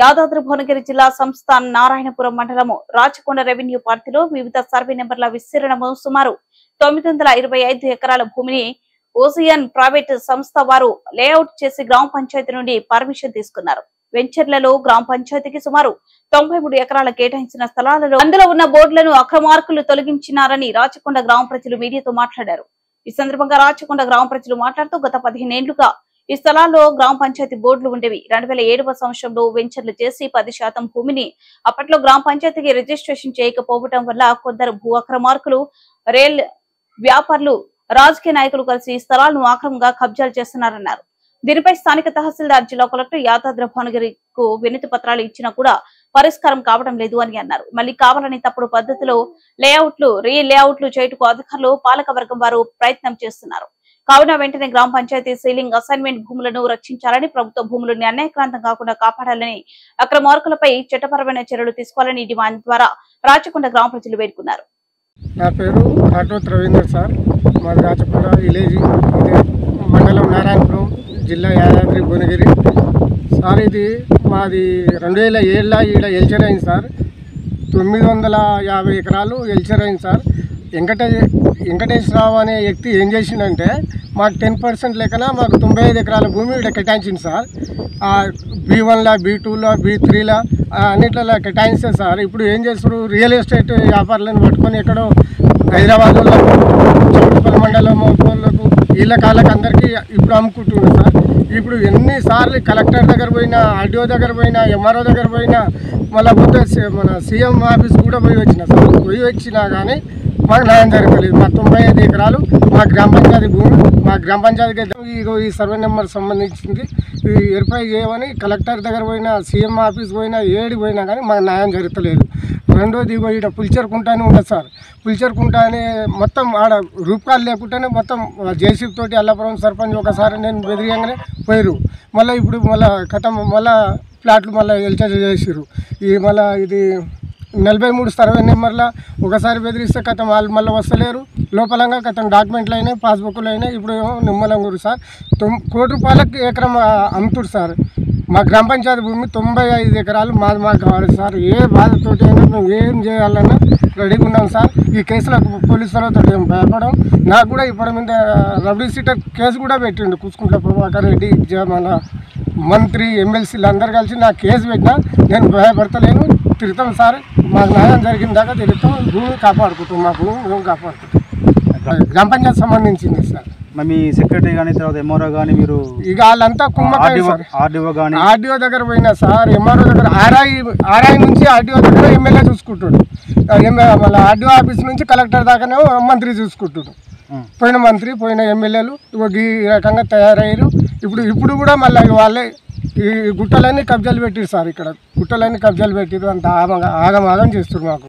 యాదాద్రి భువనగిరి జిల్లా సంస్థ నారాయణపురం మండలము రాచకొండ రెవెన్యూ పరిధిలో వివిధ సర్వే నెంబర్ల విస్తీర్ణము సుమారు 925 ఎకరాల భూమిని ఓసియన్ ప్రైవేట్ సంస్థ వారు లేఅవుట్ చేసి గ్రామ పంచాయతీ నుండి పర్మిషన్ తీసుకున్నారు. వెంచర్లలో గ్రామ పంచాయతీకి సుమారు 93 ఎకరాల కేటాయించిన స్థలాలలో అందులో ఉన్న బోర్డులను అక్రమార్కులు తొలగించినారని రాచకొండ గ్రామ ప్రజలు మీడియాతో మాట్లాడారు. ఈ సందర్భంగా రాచకొండ గ్రామ ప్రజలు మాట్లాడుతూ గత 15 ఏళ్లుగా ఈ స్థలాల్లో గ్రామ పంచాయతీ బోర్డులు ఉండేవి. 2007వ సంవత్సరంలో వెంచర్లు చేసి 10% భూమిని అప్పట్లో గ్రామ పంచాయతీకి రిజిస్ట్రేషన్ చేయకపోవడం వల్ల కొందరు భూ అక్రమార్కులు, రైల్ వ్యాపారులు, రాజకీయ నాయకులు కలిసి ఈ స్థలాలను అక్రమంగా కబ్జాలు చేస్తున్నారన్నారు. దీనిపై స్థానిక తహసీల్దార్, జిల్లా కలెక్టర్ యాదాద్రి భువనగిరికి వినతి పత్రాలు ఇచ్చినా కూడా పరిష్కారం కావడం లేదు అని అన్నారు. మళ్లీ కావాలని తప్పుడు పద్ధతిలో లేఅవుట్లు, రీ లేఅవుట్లు చేయుటకు అధికారులు, పాలక వర్గం వారు ప్రయత్నం చేస్తున్నారు. కావున వెంటనే గ్రామ పంచాయతీ సీలింగ్ అసైన్మెంట్ భూములను రక్షించాలని, ప్రభుత్వ భూములను అన్యాయక్రాంతం కాకుండా కాపాడాలని, అక్రమార్కులపై చట్టపరమైన చర్యలు తీసుకోవాలని డిమాండ్ ద్వారా రాచకొండ గ్రామ ప్రజలు వేడుకున్నారు. నా పేరు ఆటోత్ రవీందర్ సార్. మాది రాచకొండ విలేజ్, మండలం నారాయణపురం, జిల్లా యాదాద్రి భువనగిరి సార్. ఇది మాది 2007 ఈడ ఎల్చర్ అయింది సార్. 950 ఎకరాలు ఎల్చర్ అయింది సార్. వెంకటేశ్వరరావు అనే వ్యక్తి ఏం చేసిండంటే మాకు 10% లెక్కన మాకు 95 ఎకరాల భూమి ఇక్కడ కేటాయించింది సార్. B1లా, B2లా, B3లా అన్నిట్లలో కేటాయిస్తే సార్ ఇప్పుడు ఏం చేస్తారు, రియల్ ఎస్టేట్ వ్యాపారులను పట్టుకొని ఎక్కడో హైదరాబాద్ వాళ్ళకు, చౌటుపల్లి మండలం వాళ్ళకు, వీళ్ళ కాళ్ళకి అందరికీ ఇప్పుడు అమ్ముకుంటున్నారు సార్. ఇప్పుడు ఎన్నిసార్లు కలెక్టర్ దగ్గర పోయినా, ఆర్డీఓ దగ్గర పోయినా, ఎంఆర్ఓ దగ్గర పోయినా, మళ్ళీ పోతే మన సీఎం ఆఫీస్ కూడా పోయి వచ్చినా సార్. పోయి వచ్చినా కానీ మాకు న్యాయం జరగలేదు. మా 95 ఎకరాలు మా గ్రామ పంచాయతీ భూమి, మా గ్రామ పంచాయతీకి ఈ సర్వే నెంబర్ సంబంధించింది వెరిఫై చేయమని కలెక్టర్ దగ్గర పోయినా, సీఎం ఆఫీస్ పోయినా, ఏడికి పోయినా కానీ మాకు న్యాయం జరుగుతలేదు. రెండోది ఇక్కడ పులిచెరుకుంట అని ఉండదు సార్. పులిచెరుకుంట అని మొత్తం ఆడ రూపాయలు లేకుండానే మొత్తం జేసీబీ తోటి అల్లాపురం సర్పంచ్ ఒకసారి నేను బెదిరియంగానే పోయారు. మళ్ళీ ఇప్పుడు మళ్ళీ మళ్ళీ ఫ్లాట్లు మళ్ళీ ఎల్చర్ చేసిర్రు. ఈ మళ్ళీ ఇది 43 సర్వే నెంబర్ల ఒకసారి బెదిరిస్తే వాళ్ళు మళ్ళీ వస్తలేరు. లోపలంగా డాక్యుమెంట్లు అయినాయి, పాస్బుక్లు అయినాయి. ఇప్పుడు నిమ్మలంగురు సార్ 1 కోటి రూపాయలకి ఎకరం అమ్ముతుడు సార్. మా గ్రామ పంచాయతీ భూమి 95 ఎకరాలు మాకు కావాలి సార్. ఏ బాధతోటి అయినా మేము ఏం చేయాలన్నా రెడీగా ఉన్నాం సార్. ఈ కేసులకు పోలీసులతో ఏం భయపడం. నాకు కూడా ఇప్పుడు మీద రౌడీ షీటర్ కేసు కూడా పెట్టిండు. కూసుకుంట్ల ప్రభాకర్ రెడ్డి, మన మంత్రి, ఎమ్మెల్సీలు అందరు కలిసి నాకు కేసు పెట్టినా నేను భయపడతలేను. తిరుగుతాం సార్. మాకు న్యాయం జరిగిన దాకా తిరుగుతాం. భూమి కాపాడుకుంటాం, మా భూమి మేము కాపాడుకుంటాం. గ్రామ పంచాయతీ సంబంధించింది సార్. మీ సెక్రటరీ కానీ, తర్వాత ఎంఆర్ఓ కానీ మీరు ఇక వాళ్ళంతా కుమ్మకాయ సార్. ఆర్డీఓ దగ్గర పోయినా సార్, ఎంఆర్ఓ దగ్గర, ఆర్ఐ నుంచి ఆర్డీఓ దగ్గర ఎమ్మెల్యే చూసుకుంటాడు. మళ్ళీ ఆర్డీఓ ఆఫీస్ నుంచి కలెక్టర్ దాకానే మంత్రి చూసుకుంటాడు. పోయిన మంత్రి, పోయిన ఎమ్మెల్యేలు ఈ రకంగా తయారయ్యారు. ఇప్పుడు కూడా మళ్ళీ వాళ్ళే ఈ గుట్టలన్నీ కబ్జాలు పెట్టారు సార్. ఇక్కడ గుట్టలన్నీ కబ్జాలు పెట్టారు. అంత ఆగమాగం చేస్తారు మాకు.